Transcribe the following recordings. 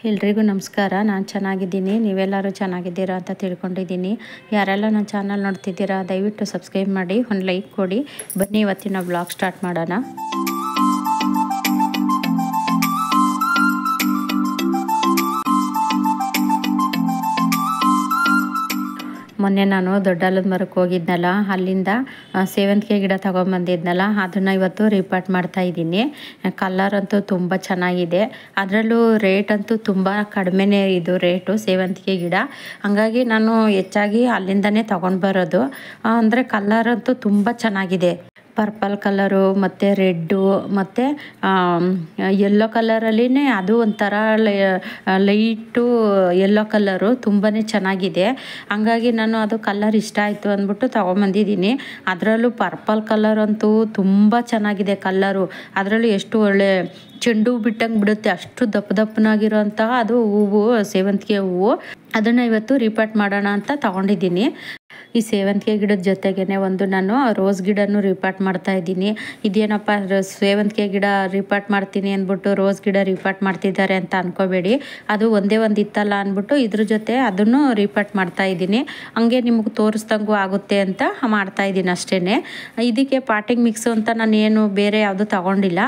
ಎಲ್ರಿಗೂ ನಮಸ್ಕಾರ. ನಾನು ಚೆನ್ನಾಗಿದ್ದೀನಿ, ನೀವೆಲ್ಲರೂ ಚೆನ್ನಾಗಿದ್ದೀರಾ ಅಂತ ತಿಳ್ಕೊಂಡಿದ್ದೀನಿ. ಯಾರೆಲ್ಲ ನನ್ನ ಚಾನಲ್ ನೋಡ್ತಿದ್ದೀರಾ ದಯವಿಟ್ಟು ಸಬ್ಸ್ಕ್ರೈಬ್ ಮಾಡಿ, ಒಂದು ಲೈಕ್ ಕೊಡಿ. ಬನ್ನಿ ಇವತ್ತಿನ ಬ್ಲಾಗ್ ಸ್ಟಾರ್ಟ್ ಮಾಡೋಣ. ಮೊನ್ನೆ ನಾನು ದೊಡ್ಡಾಲದ ಮರಕ್ಕೆ ಹೋಗಿದ್ನಲ್ಲ, ಅಲ್ಲಿಂದ ಸೇವಂತಿಗೆ ಗಿಡ ತೊಗೊಂಬಂದಿದ್ನಲ್ಲ, ಅದನ್ನು ಇವತ್ತು ರೀಪಾಟ್ ಮಾಡ್ತಾಯಿದ್ದೀನಿ. ಕಲರ್ ಅಂತೂ ತುಂಬ ಚೆನ್ನಾಗಿದೆ, ಅದರಲ್ಲೂ ರೇಟ್ ಅಂತೂ ತುಂಬ ಕಡಿಮೆನೇ ಇದು ರೇಟು ಸೇವಂತಿಗೆ ಗಿಡ. ಹಾಗಾಗಿ ನಾನು ಹೆಚ್ಚಾಗಿ ಅಲ್ಲಿಂದನೇ ತೊಗೊಂಡು ಬರೋದು. ಅಂದರೆ ಕಲರ್ ಅಂತೂ ತುಂಬ ಚೆನ್ನಾಗಿದೆ. ಪರ್ಪಲ್ ಕಲರು ಮತ್ತು ರೆಡ್ಡು ಮತ್ತು ಯೆಲ್ಲೋ ಕಲರಲ್ಲಿನೇ ಅದು ಒಂಥರ ಲೈಟು ಯೆಲ್ಲೋ ಕಲರು ತುಂಬಾ ಚೆನ್ನಾಗಿದೆ. ಹಂಗಾಗಿ ನಾನು ಅದು ಕಲರ್ ಇಷ್ಟ ಆಯಿತು ಅಂದ್ಬಿಟ್ಟು ತೊಗೊಂಬಂದಿದ್ದೀನಿ. ಅದರಲ್ಲೂ ಪರ್ಪಲ್ ಕಲರ್ ಅಂತೂ ತುಂಬ ಚೆನ್ನಾಗಿದೆ ಕಲ್ಲರು. ಅದರಲ್ಲೂ ಎಷ್ಟು ಒಳ್ಳೆ ಚೆಂಡು ಬಿಟ್ಟಂಗೆ ಬಿಡುತ್ತೆ, ಅಷ್ಟು ದಪ್ಪ ದಪ್ಪನಾಗಿರೋಂತಹ ಅದು ಹೂವು, ಸೇವಂತಿಗೆ ಹೂವು. ಅದನ್ನು ಇವತ್ತು ರೀಪಾಟ್ ಮಾಡೋಣ ಅಂತ ತೊಗೊಂಡಿದ್ದೀನಿ. ಈ ಸೇವಂತಿಗೆ ಗಿಡದ ಜೊತೆಗೇ ಒಂದು ನಾನು ರೋಸ್ ಗಿಡನೂ ರೀಪಾಟ್ ಮಾಡ್ತಾಯಿದ್ದೀನಿ. ಇದೇನಪ್ಪ ಸೇವಂತಿಗೆ ಗಿಡ ರೀಪಾಟ್ ಮಾಡ್ತೀನಿ ಅಂದ್ಬಿಟ್ಟು ರೋಸ್ ಗಿಡ ರೀಪಾಟ್ ಮಾಡ್ತಿದ್ದಾರೆ ಅಂತ ಅಂದ್ಕೋಬೇಡಿ. ಅದು ಒಂದೇ ಒಂದು ಇತ್ತಲ್ಲ ಅಂದ್ಬಿಟ್ಟು ಇದ್ರ ಜೊತೆ ಅದನ್ನು ರೀಪಾಟ್ ಮಾಡ್ತಾಯಿದ್ದೀನಿ. ಹಂಗೆ ನಿಮಗೆ ತೋರಿಸ್ದಂಗೂ ಆಗುತ್ತೆ ಅಂತ ಮಾಡ್ತಾಯಿದ್ದೀನಿ ಅಷ್ಟೇ. ಇದಕ್ಕೆ ಪಾಟಿಂಗ್ ಮಿಕ್ಸು ಅಂತ ನಾನು ಏನು ಬೇರೆ ಯಾವುದು ತೊಗೊಂಡಿಲ್ಲ.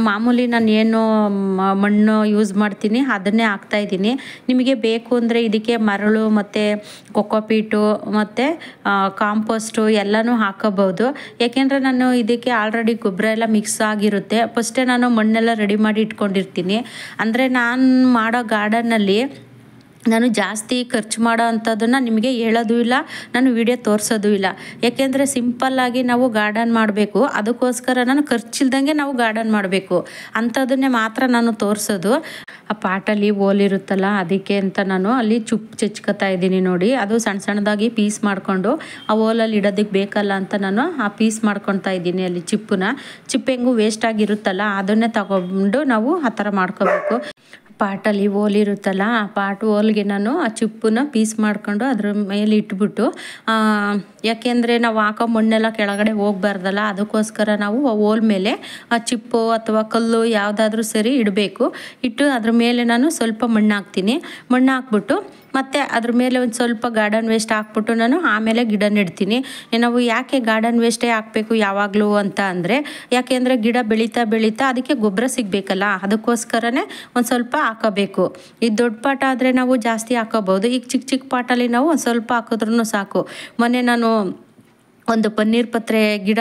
ಮಾಮೂಲಿ ನಾನು ಏನು ಮಣ್ಣು ಯೂಸ್ ಮಾಡ್ತೀನಿ ಅದನ್ನೇ ಹಾಕ್ತಾಯಿದ್ದೀನಿ. ನಿಮಗೆ ಬೇಕು ಅಂದರೆ ಇದಕ್ಕೆ ಮರಳು ಮತ್ತು ಕೊಕೊಪೀಟು ಮತ್ತು ಕಾಂಪೋಸ್ಟು ಎಲ್ಲನೂ ಹಾಕೋಬೋದು. ಯಾಕೆಂದರೆ ನಾನು ಇದಕ್ಕೆ ಆಲ್ರೆಡಿ ಗೊಬ್ಬರ ಎಲ್ಲ ಮಿಕ್ಸ್ ಆಗಿರುತ್ತೆ. ಫಸ್ಟೇ ನಾನು ಮಣ್ಣೆಲ್ಲ ರೆಡಿ ಮಾಡಿ ಇಟ್ಕೊಂಡಿರ್ತೀನಿ. ಅಂದರೆ ನಾನು ಮಾಡೋ ಗಾರ್ಡನ್ನಲ್ಲಿ ನಾನು ಜಾಸ್ತಿ ಖರ್ಚು ಮಾಡೋ ಅಂಥದ್ದನ್ನು ನಿಮಗೆ ಹೇಳೋದು ಇಲ್ಲ, ನಾನು ವಿಡಿಯೋ ತೋರಿಸೋದು ಇಲ್ಲ. ಯಾಕೆಂದರೆ ಸಿಂಪಲ್ಲಾಗಿ ನಾವು ಗಾರ್ಡನ್ ಮಾಡಬೇಕು, ಅದಕ್ಕೋಸ್ಕರ ನಾನು ಖರ್ಚಿಲ್ದಂಗೆ ನಾವು ಗಾರ್ಡನ್ ಮಾಡಬೇಕು ಅಂಥದ್ದನ್ನೇ ಮಾತ್ರ ನಾನು ತೋರಿಸೋದು. ಆ ಪಾಟಲ್ಲಿ ಓಲಿರುತ್ತಲ್ಲ ಅದಕ್ಕೆ ಅಂತ ನಾನು ಅಲ್ಲಿ ಚಚ್ಕೊತಾ ಇದ್ದೀನಿ ನೋಡಿ. ಅದು ಸಣ್ಣ ಸಣ್ಣದಾಗಿ ಪೀಸ್ ಮಾಡಿಕೊಂಡು ಆ ಓಲಲ್ಲಿ ಇಡೋದಕ್ಕೆ ಬೇಕಲ್ಲ ಅಂತ ನಾನು ಆ ಪೀಸ್ ಮಾಡ್ಕೊತಾ ಇದ್ದೀನಿ. ಅಲ್ಲಿ ಚಿಪ್ಪು ಹೆಂಗೂ ವೇಸ್ಟ್ ಆಗಿರುತ್ತಲ್ಲ ಅದನ್ನೇ ತಗೊಂಡು ನಾವು ಆ ಥರ ಮಾಡ್ಕೋಬೇಕು. ಪಾಟಲ್ಲಿ ಓಲಿರುತ್ತಲ್ಲ ಆ ಪಾಟ್ ಓಲ್ಗೆ ನಾನು ಆ ಚಿಪ್ಪನ್ನ ಪೀಸ್ ಮಾಡ್ಕೊಂಡು ಅದ್ರ ಮೇಲೆ ಇಟ್ಬಿಟ್ಟು, ಯಾಕೆಂದರೆ ನಾವು ಹಾಕೋ ಮಣ್ಣೆಲ್ಲ ಕೆಳಗಡೆ ಹೋಗ್ಬಾರ್ದಲ್ಲ, ಅದಕ್ಕೋಸ್ಕರ ನಾವು ಆ ಓಲ್ ಮೇಲೆ ಆ ಚಿಪ್ಪು ಅಥವಾ ಕಲ್ಲು ಯಾವುದಾದ್ರೂ ಸರಿ ಇಡಬೇಕು. ಇಟ್ಟು ಅದ್ರ ಮೇಲೆ ನಾನು ಸ್ವಲ್ಪ ಮಣ್ಣು ಹಾಕ್ತೀನಿ. ಮಣ್ಣು ಹಾಕ್ಬಿಟ್ಟು ಮತ್ತು ಅದ್ರ ಮೇಲೆ ಒಂದು ಸ್ವಲ್ಪ ಗಾರ್ಡನ್ ವೇಸ್ಟ್ ಹಾಕ್ಬಿಟ್ಟು ನಾನು ಆಮೇಲೆ ಗಿಡ ನೆಡ್ತೀನಿ. ನಾವು ಯಾಕೆ ಗಾರ್ಡನ್ ವೇಸ್ಟೇ ಹಾಕಬೇಕು ಯಾವಾಗಲೂ ಅಂತ ಅಂದರೆ, ಯಾಕೆಂದರೆ ಗಿಡ ಬೆಳೀತಾ ಬೆಳೀತಾ ಅದಕ್ಕೆ ಗೊಬ್ಬರ ಸಿಗಬೇಕಲ್ಲ, ಅದಕ್ಕೋಸ್ಕರನೇ ಒಂದು ಸ್ವಲ್ಪ ಹಾಕೋಬೇಕು. ಈ ದೊಡ್ಡ ಪಾಟ ಆದರೆ ನಾವು ಜಾಸ್ತಿ ಹಾಕೋಬೋದು. ಈಗ ಚಿಕ್ಕ ಚಿಕ್ಕ ಪಾಟಲ್ಲಿ ನಾವು ಒಂದು ಸ್ವಲ್ಪ ಹಾಕಿದ್ರೂ ಸಾಕು. ಮೊನ್ನೆ ನಾನು ಒಂದು ಪನ್ನೀರ್ ಪತ್ರೆ ಗಿಡ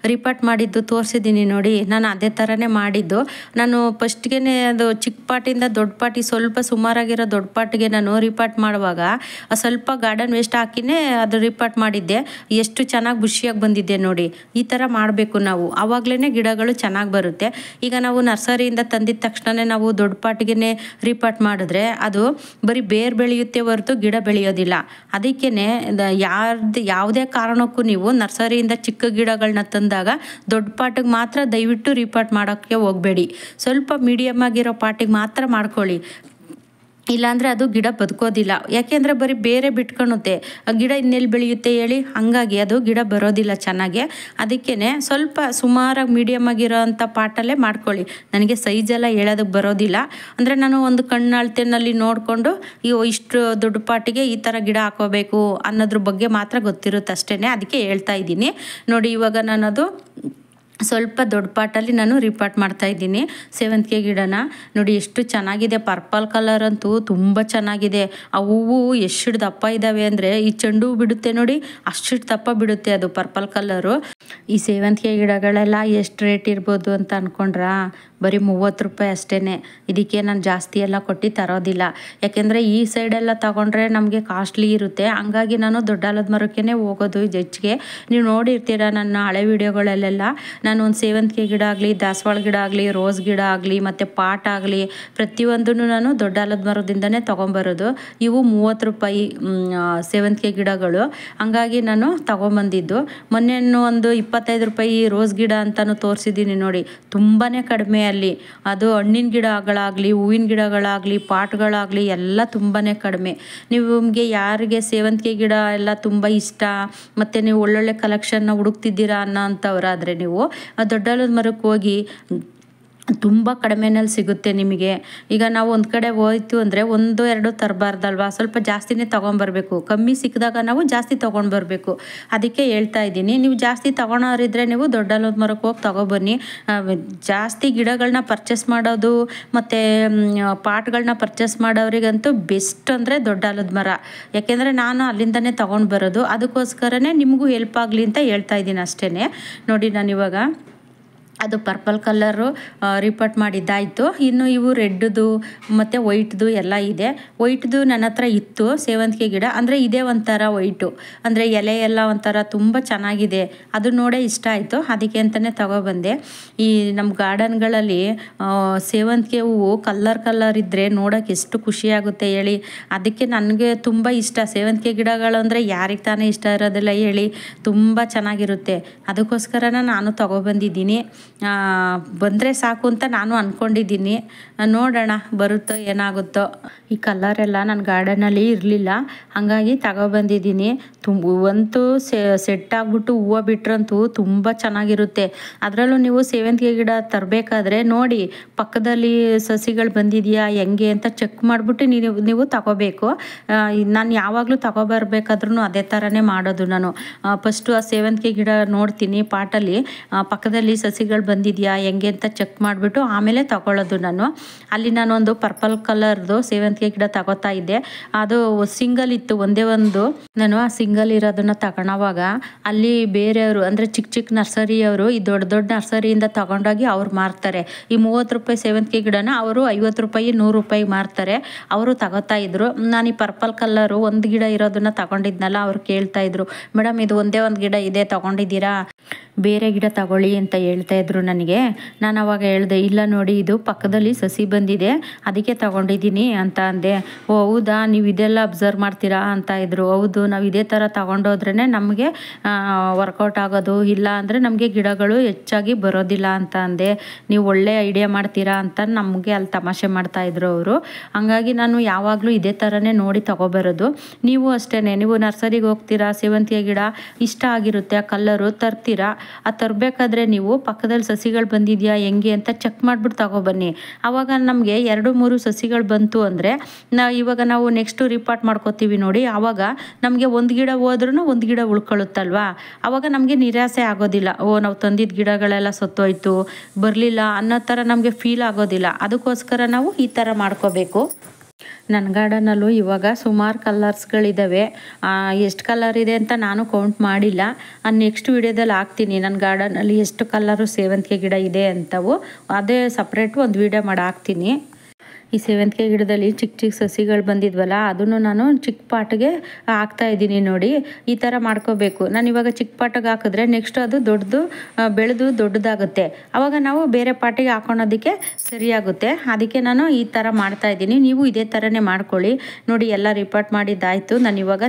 ರೀಪಾಟ್ ಮಾಡಿದ್ದು ತೋರಿಸಿದ್ದೀನಿ ನೋಡಿ. ನಾನು ಅದೇ ಥರನೇ ಮಾಡಿದ್ದು. ನಾನು ಫಸ್ಟ್ಗೆ ಅದು ಚಿಕ್ಕ ಪಾಟಿಂದ ದೊಡ್ಡ ಪಾಟಿ ಸ್ವಲ್ಪ ಸುಮಾರಾಗಿರೋ ದೊಡ್ಡ ಪಾಟಿಗೆ ನಾನು ರೀಪಾಟ್ ಮಾಡುವಾಗ ಸ್ವಲ್ಪ ಗಾರ್ಡನ್ ವೇಸ್ಟ್ ಹಾಕಿನೇ ಅದು ರೀಪಾಟ್ ಮಾಡಿದ್ದೆ. ಎಷ್ಟು ಚೆನ್ನಾಗಿ ಖುಷಿಯಾಗಿ ಬಂದಿದ್ದೆ ನೋಡಿ. ಈ ಥರ ಮಾಡಬೇಕು ನಾವು, ಆವಾಗಲೇ ಗಿಡಗಳು ಚೆನ್ನಾಗಿ ಬರುತ್ತೆ. ಈಗ ನಾವು ನರ್ಸರಿಯಿಂದ ತಂದಿದ್ದ ತಕ್ಷಣ ನಾವು ದೊಡ್ಡ ಪಾಟಿಗೆ ರೀಪಾಟ್ ಮಾಡಿದ್ರೆ ಅದು ಬರೀ ಬೇರು ಬೆಳೆಯುತ್ತೆ ಹೊರತು ಗಿಡ ಬೆಳೆಯೋದಿಲ್ಲ. ಅದಕ್ಕೇ ಯಾವುದೇ ಕಾರಣಕ್ಕೂ ನೀವು ನರ್ಸರಿಯಿಂದ ಚಿಕ್ಕ ಗಿಡಗಳನ್ನ ತಂದಾಗ ದೊಡ್ಡ ಪಾಟಿಗೆ ಮಾತ್ರ ದಯವಿಟ್ಟು ರೀಪಾಟ್ ಮಾಡೋಕ್ಕೆ ಹೋಗಬೇಡಿ. ಸ್ವಲ್ಪ ಮೀಡಿಯಮ್ ಆಗಿರೋ ಪಾಟಿಗೆ ಮಾತ್ರ ಮಾಡ್ಕೊಳ್ಳಿ, ಇಲ್ಲಾಂದರೆ ಅದು ಗಿಡ ಬದುಕೋದಿಲ್ಲ. ಯಾಕೆಂದರೆ ಬರೀ ಬೇರೆ ಬಿಟ್ಕೊಳುತ್ತೆ, ಗಿಡ ಇನ್ನೆಲ್ಲಿ ಬೆಳೆಯುತ್ತೆ ಹೇಳಿ. ಹಾಗಾಗಿ ಅದು ಗಿಡ ಬರೋದಿಲ್ಲ ಚೆನ್ನಾಗೆ. ಅದಕ್ಕೇ ಸ್ವಲ್ಪ ಸುಮಾರಾಗಿ ಮೀಡಿಯಮ್ ಆಗಿರೋ ಅಂಥ ಪಾಟಲ್ಲೇ ಮಾಡ್ಕೊಳ್ಳಿ. ನನಗೆ ಸೈಜೆಲ್ಲ ಹೇಳೋದಕ್ಕೆ ಬರೋದಿಲ್ಲ. ಅಂದರೆ ನಾನು ಒಂದು ಕಣ್ಣು ಅಳತೆನಲ್ಲಿ ನೋಡಿಕೊಂಡು ಇಷ್ಟು ದೊಡ್ಡ ಪಾಟಿಗೆ ಈ ಥರ ಗಿಡ ಹಾಕೋಬೇಕು ಅನ್ನೋದ್ರ ಬಗ್ಗೆ ಮಾತ್ರ ಗೊತ್ತಿರುತ್ತೆ ಅಷ್ಟೇ. ಅದಕ್ಕೆ ಹೇಳ್ತಾ ಇದ್ದೀನಿ ನೋಡಿ. ಇವಾಗ ನಾನು ಅದು ಸ್ವಲ್ಪ ದೊಡ್ಡ ಪಾಟಲ್ಲಿ ನಾನು ರೀಪಾಟ್ ಮಾಡ್ತಾಯಿದ್ದೀನಿ ಸೇವಂತಿಗೆ ಗಿಡನ. ನೋಡಿ ಎಷ್ಟು ಚೆನ್ನಾಗಿದೆ. ಪರ್ಪಲ್ ಕಲರ್ ಅಂತೂ ತುಂಬ ಚೆನ್ನಾಗಿದೆ. ಆ ಹೂವು ಎಷ್ಟು ದಪ್ಪ ಇದ್ದಾವೆ ಅಂದರೆ, ಈ ಚೆಂಡು ಹೂ ಬಿಡುತ್ತೆ ನೋಡಿ ಅಷ್ಟು ದಪ್ಪ ಬಿಡುತ್ತೆ ಅದು ಪರ್ಪಲ್ ಕಲರು. ಈ ಸೇವಂತಿಗೆ ಗಿಡಗಳೆಲ್ಲ ಎಷ್ಟು ರೇಟ್ ಇರ್ಬೋದು ಅಂತ ಅಂದ್ಕೊಂಡ್ರಾ? ಬರೀ 30 ರೂಪಾಯಿ ಅಷ್ಟೇ. ಇದಕ್ಕೆ ನಾನು ಜಾಸ್ತಿ ಎಲ್ಲ ಕೊಟ್ಟು ತರೋದಿಲ್ಲ. ಯಾಕೆಂದರೆ ಈ ಸೈಡೆಲ್ಲ ತೊಗೊಂಡ್ರೆ ನಮಗೆ ಕಾಸ್ಟ್ಲಿ ಇರುತ್ತೆ. ಹಂಗಾಗಿ ನಾನು ದೊಡ್ಡಾಲದ ಮರಕ್ಕೇ ಹೋಗೋದು ಹೆಚ್ಚಿಗೆ. ನೀವು ನೋಡಿರ್ತೀರ ನನ್ನ ಹಳೆ ವಿಡಿಯೋಗಳಲ್ಲೆಲ್ಲ ನಾನು ಒಂದು ಸೇವಂತಿಗೆ ಗಿಡ ಆಗಲಿ, ದಾಸವಾಳ ಗಿಡ ಆಗಲಿ, ರೋಸ್ ಗಿಡ ಆಗಲಿ ಮತ್ತು ಪಾಟ್ ಆಗಲಿ ಪ್ರತಿಯೊಂದನ್ನು ನಾನು ದೊಡ್ಡಾಲದ ಮರದಿಂದನೇ ತೊಗೊಂಬರೋದು. ಇವು 30 ರೂಪಾಯಿ ಸೇವಂತಿಗೆ ಗಿಡಗಳು. ಹಂಗಾಗಿ ನಾನು ತೊಗೊಂಬಂದಿದ್ದು. ಮೊನ್ನೆ ಒಂದು 25 ರೂಪಾಯಿ ರೋಸ್ ಗಿಡ ಅಂತಲೂ ತೋರಿಸಿದ್ದೀನಿ ನೋಡಿ. ತುಂಬಾ ಕಡಿಮೆ ಅಲ್ಲಿ. ಅದು ಹಣ್ಣಿನ ಗಿಡಗಳಾಗಲಿ, ಹೂವಿನ ಗಿಡಗಳಾಗಲಿ, ಪಾಟ್ಗಳಾಗಲಿ ಎಲ್ಲ ತುಂಬಾ ಕಡಿಮೆ. ನಿಮಗೆ ಯಾರಿಗೆ ಸೇವಂತಿಗೆ ಗಿಡ ಎಲ್ಲ ತುಂಬ ಇಷ್ಟ ಮತ್ತು ನೀವು ಒಳ್ಳೊಳ್ಳೆ ಕಲೆಕ್ಷನ್ನ ಹುಡುಕ್ತಿದ್ದೀರಾ ಅನ್ನೋ ಅಂಥವ್ರಾದರೆ ನೀವು ದೊಡ್ಡಾಲದ ಮರಕ್ಕೆ ಹೋಗಿ ತುಂಬ ಕಡಿಮೆನಲ್ಲಿ ಸಿಗುತ್ತೆ ನಿಮಗೆ. ಈಗ ನಾವು ಒಂದು ಕಡೆ ಹೋಯ್ತು ಅಂದರೆ 1-2 ತರಬಾರ್ದಲ್ವ, ಸ್ವಲ್ಪ ಜಾಸ್ತಿನೇ ತೊಗೊಂಬರ್ಬೇಕು. ಕಮ್ಮಿ ಸಿಕ್ಕಿದಾಗ ನಾವು ಜಾಸ್ತಿ ತೊಗೊಂಡ್ಬರ್ಬೇಕು. ಅದಕ್ಕೆ ಹೇಳ್ತಾ ಇದ್ದೀನಿ, ನೀವು ಜಾಸ್ತಿ ತೊಗೊಳೋರಿದ್ರೆ ನೀವು ದೊಡ್ಡಾಲದ ಮರಕ್ಕೆ ಹೋಗಿ ತೊಗೊಬನ್ನಿ. ಜಾಸ್ತಿ ಗಿಡಗಳನ್ನ ಪರ್ಚೇಸ್ ಮಾಡೋದು ಮತ್ತು ಪಾಟ್ಗಳನ್ನ ಪರ್ಚೇಸ್ ಮಾಡೋರಿಗಂತೂ ಬೆಸ್ಟ್ ಅಂದರೆ ದೊಡ್ಡಾಲದ ಮರ. ಯಾಕೆಂದರೆ ನಾನು ಅಲ್ಲಿಂದನೇ ತೊಗೊಂಡು ಬರೋದು, ಅದಕ್ಕೋಸ್ಕರನೇ ನಿಮಗೂ ಹೆಲ್ಪ್ ಆಗಲಿ ಅಂತ ಹೇಳ್ತಾ ಇದ್ದೀನಿ ಅಷ್ಟೇ. ನೋಡಿ ನಾನಿವಾಗ ಅದು ಪರ್ಪಲ್ ಕಲ್ಲರು ರಿಪೋರ್ಟ್ ಮಾಡಿದ್ದಾಯಿತು. ಇನ್ನು ಇವು ರೆಡ್ದು ಮತ್ತು ವೈಟ್ದು ಎಲ್ಲ ಇದೆ. ವೈಟ್ದು ನನ್ನ ಹತ್ರ ಇತ್ತು ಸೇವಂತಿಗೆ ಗಿಡ, ಅಂದರೆ ಇದೇ ಒಂಥರ ವೈಟು, ಅಂದರೆ ಎಲೆ ಎಲ್ಲ ಒಂಥರ ತುಂಬ ಚೆನ್ನಾಗಿದೆ. ಅದು ನೋಡೇ ಇಷ್ಟ ಆಯಿತು, ಅದಕ್ಕೆ ಅಂತಲೇ ತಗೊಬಂದೆ. ಈ ನಮ್ಮ ಗಾರ್ಡನ್ಗಳಲ್ಲಿ ಸೇವಂತಿಗೆ ಹೂವು ಕಲ್ಲರ್ ಇದ್ದರೆ ನೋಡೋಕೆ ಎಷ್ಟು ಖುಷಿಯಾಗುತ್ತೆ ಹೇಳಿ. ಅದಕ್ಕೆ ನನಗೆ ತುಂಬ ಇಷ್ಟ ಸೇವಂತಿಗೆ ಗಿಡಗಳು, ಅಂದರೆ ಯಾರಿಗೆ ತಾನೇ ಇಷ್ಟ ಇರೋದಿಲ್ಲ ಹೇಳಿ. ತುಂಬ ಚೆನ್ನಾಗಿರುತ್ತೆ, ಅದಕ್ಕೋಸ್ಕರನ ನಾನು ತಗೊಬಂದಿದ್ದೀನಿ. ಬಂದರೆ ಸಾಕು ಅಂತ ನಾನು ಅಂದ್ಕೊಂಡಿದ್ದೀನಿ. ನೋಡೋಣ ಬರುತ್ತೋ ಏನಾಗುತ್ತೋ. ಈ ಕಲರೆಲ್ಲ ನನ್ನ ಗಾರ್ಡನಲ್ಲಿ ಇರಲಿಲ್ಲ, ಹಾಗಾಗಿ ತಗೊಬಂದಿದ್ದೀನಿ. ಅಂತೂ ಸೆಟ್ ಆಗಿಬಿಟ್ಟು ಹೂವು ಬಿಟ್ರಂತೂ ತುಂಬ ಚೆನ್ನಾಗಿರುತ್ತೆ. ಅದರಲ್ಲೂ ನೀವು ಸೇವಂತಿಗೆ ಗಿಡ ತರಬೇಕಾದ್ರೆ ನೋಡಿ ಪಕ್ಕದಲ್ಲಿ ಸಸಿಗಳು ಬಂದಿದೆಯಾ ಹೆಂಗೆ ಅಂತ ಚೆಕ್ ಮಾಡಿಬಿಟ್ಟು ನೀವು ತಗೋಬೇಕು. ನಾನು ಯಾವಾಗಲೂ ತಗೊಬರ್ಬೇಕಾದ್ರೂ ಅದೇ ಥರನೇ ಮಾಡೋದು. ನಾನು ಫಸ್ಟು ಆ ಸೇವಂತಿಗೆ ಗಿಡ ನೋಡ್ತೀನಿ ಪಾಟಲ್ಲಿ, ಪಕ್ಕದಲ್ಲಿ ಸಸಿಗಳು ಬಂದಿದೆಯಾ ಹೆಂಗೆ ಅಂತ ಚೆಕ್ ಮಾಡಿಬಿಟ್ಟು ಆಮೇಲೆ ತಗೊಳ್ಳೋದು ನಾನು. ಅಲ್ಲಿ ನಾನೊಂದು ಪರ್ಪಲ್ ಕಲರ್ದು ಸೇವಂತಿಗೆ ಗಿಡ ತಗೋತಾ ಇದ್ದೆ, ಅದು ಸಿಂಗಲ್ ಇತ್ತು, ಒಂದೇ ಒಂದು. ನಾನು ಆ ಸಿಂಗಲ್ ಇರೋದನ್ನು ತಗೊಳೋವಾಗ ಅಲ್ಲಿ ಬೇರೆಯವರು, ಅಂದರೆ ಚಿಕ್ಕ ನರ್ಸರಿಯವರು ಈ ದೊಡ್ಡ ನರ್ಸರಿಯಿಂದ ತಗೊಂಡೋಗಿ ಅವ್ರು ಮಾರ್ತಾರೆ. ಈ 30 ರೂಪಾಯಿ ಸೇವಂತಿಗೆ ಗಿಡನ ಅವರು 50 ರೂಪಾಯಿ 100 ರೂಪಾಯಿ ಮಾರ್ತಾರೆ. ಅವರು ತಗೋತಾ ಇದ್ರು. ನಾನು ಈ ಪರ್ಪಲ್ ಕಲ್ಲರು ಒಂದು ಗಿಡ ಇರೋದನ್ನ ತಗೊಂಡಿದ್ನಲ್ಲ, ಅವ್ರು ಕೇಳ್ತಾ ಇದ್ರು, ಮೇಡಮ್ ಇದು ಒಂದೇ ಒಂದು ಗಿಡ ಇದೆ ತಗೊಂಡಿದ್ದೀರಾ, ಬೇರೆ ಗಿಡ ತಗೊಳ್ಳಿ ಅಂತ ಹೇಳ್ತಾ ಇದ್ರು ನನಗೆ. ನಾನು ಅವಾಗ ಹೇಳಿದೆ, ಇಲ್ಲ ನೋಡಿ ಇದು ಪಕ್ಕದಲ್ಲಿ ಸಸಿ ಬಂದಿದೆ ಅದಕ್ಕೆ ತಗೊಂಡಿದ್ದೀನಿ ಅಂತ ಅಂದೆ. ಓ ಹೌದಾ, ನೀವು ಇದೆಲ್ಲ ಅಬ್ಸರ್ವ್ ಮಾಡ್ತೀರಾ ಅಂತ ಇದ್ರು. ಹೌದು, ನಾವು ಇದೇ ಥರ ತಗೊಂಡೋದ್ರೇ ನಮಗೆ ವರ್ಕೌಟ್ ಆಗೋದು, ಇಲ್ಲ ಅಂದರೆ ನಮಗೆ ಗಿಡಗಳು ಹೆಚ್ಚಾಗಿ ಬರೋದಿಲ್ಲ ಅಂತ ಅಂದೆ. ನೀವು ಒಳ್ಳೆ ಐಡಿಯಾ ಮಾಡ್ತೀರಾ ಅಂತ ನಮಗೆ ಅಲ್ಲಿ ತಮಾಷೆ ಮಾಡ್ತಾಯಿದ್ರು ಅವರು. ಹಂಗಾಗಿ ನಾನು ಯಾವಾಗಲೂ ಇದೇ ಥರನೇ ನೋಡಿ ತಗೊಬರೋದು. ನೀವು ಅಷ್ಟೇ, ನೀವು ನರ್ಸರಿಗೆ ಹೋಗ್ತೀರಾ, ಸೇವಂತಿಗೆ ಗಿಡ ಇಷ್ಟ ಆಗಿರುತ್ತೆ ಆ ಕಲ್ಲರು ತರ್ತೀರಾ, ಆ ತರಬೇಕಾದ್ರೆ ನೀವು ಪಕ್ಕದಲ್ಲಿ ಸಸಿಗಳು ಬಂದಿದೆಯಾ ಹೆಂಗೆ ಅಂತ ಚೆಕ್ ಮಾಡಿಬಿಟ್ಟು ತಗೊಬನ್ನಿ. ಆವಾಗ ನಮಗೆ 2-3 ಸಸಿಗಳು ಬಂತು ಅಂದರೆ ಇವಾಗ ನಾವು ನೆಕ್ಸ್ಟು ರಿಪಾರ್ಟ್ ಮಾಡ್ಕೋತೀವಿ ನೋಡಿ, ಆವಾಗ ನಮಗೆ ಒಂದು ಗಿಡ ಹೋದ್ರೂ ಒಂದು ಗಿಡ ಉಳ್ಕೊಳ್ಳುತ್ತಲ್ವಾ, ಆವಾಗ ನಮಗೆ ನಿರಾಸೆ ಆಗೋದಿಲ್ಲ. ಓ ನಾವು ತಂದಿದ್ದ ಗಿಡಗಳೆಲ್ಲ ಸತ್ತೋಯ್ತು ಬರಲಿಲ್ಲ ಅನ್ನೋ ಥರ ನಮಗೆ ಫೀಲ್ ಆಗೋದಿಲ್ಲ. ಅದಕ್ಕೋಸ್ಕರ ನಾವು ಈ ಥರ ಮಾಡ್ಕೋಬೇಕು. ನನ್ನ ಗಾರ್ಡನಲ್ಲೂ ಇವಾಗ ಸುಮಾರು ಕಲರ್ಸ್ಗಳಿದ್ದಾವೆ. ಎಷ್ಟು ಕಲರ್ ಇದೆ ಅಂತ ನಾನು ಕೌಂಟ್ ಮಾಡಿಲ್ಲ. ನೆಕ್ಸ್ಟ್ ವಿಡಿಯೋದಲ್ಲಿ ಹಾಕ್ತೀನಿ ನನ್ನ ಗಾರ್ಡನಲ್ಲಿ ಎಷ್ಟು ಕಲರು ಸೇವಂತಿಗೆ ಗಿಡ ಇದೆ ಅಂತವು. ಅದೇ ಸಪ್ರೇಟು ಒಂದು ವಿಡಿಯೋ ಮಾಡಿ ಹಾಕ್ತೀನಿ. ಈ ಸೇವಂತಿಗೆ ಗಿಡದಲ್ಲಿ ಚಿಕ್ಕ ಸಸಿಗಳು ಬಂದಿದ್ವಲ್ಲ, ಅದನ್ನು ನಾನು ಚಿಕ್ಕ ಪಾಟ್ಗೆ ಹಾಕ್ತಾಯಿದ್ದೀನಿ ನೋಡಿ. ಈ ಥರ ಮಾಡ್ಕೋಬೇಕು. ನಾನು ಇವಾಗ ಚಿಕ್ಕ ಪಾಟಿಗೆ ಹಾಕಿದ್ರೆ ನೆಕ್ಸ್ಟ್ ಅದು ದೊಡ್ಡದು ಬೆಳೆದು ದೊಡ್ಡದಾಗುತ್ತೆ, ಆವಾಗ ನಾವು ಬೇರೆ ಪಾಟಿಗೆ ಹಾಕೊಳೋದಕ್ಕೆ ಸರಿಯಾಗುತ್ತೆ. ಅದಕ್ಕೆ ನಾನು ಈ ಥರ ಮಾಡ್ತಾಯಿದ್ದೀನಿ. ನೀವು ಇದೇ ಥರನೇ ಮಾಡ್ಕೊಳ್ಳಿ. ನೋಡಿ ಎಲ್ಲ ರಿಪೋರ್ಟ್ ಮಾಡಿದ್ದಾಯಿತು. ನಾನು ಇವಾಗ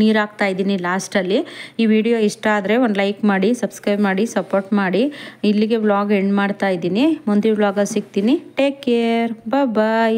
ನೀರು ಹಾಕ್ತಾಯಿದ್ದೀನಿ ಲಾಸ್ಟಲ್ಲಿ. ಈ ವಿಡಿಯೋ ಇಷ್ಟ ಆದರೆ ಒಂದು ಲೈಕ್ ಮಾಡಿ, ಸಬ್ಸ್ಕ್ರೈಬ್ ಮಾಡಿ, ಸಪೋರ್ಟ್ ಮಾಡಿ. ಇಲ್ಲಿಗೆ ವ್ಲಾಗ್ ಎಂಡ್ ಮಾಡ್ತಾಯಿದ್ದೀನಿ. ಮುಂದಿನ ವ್ಲಾಗಲ್ಲಿ ಸಿಗ್ತೀನಿ. ಟೇಕ್ ಕೇರ್, ಬಾಯ್.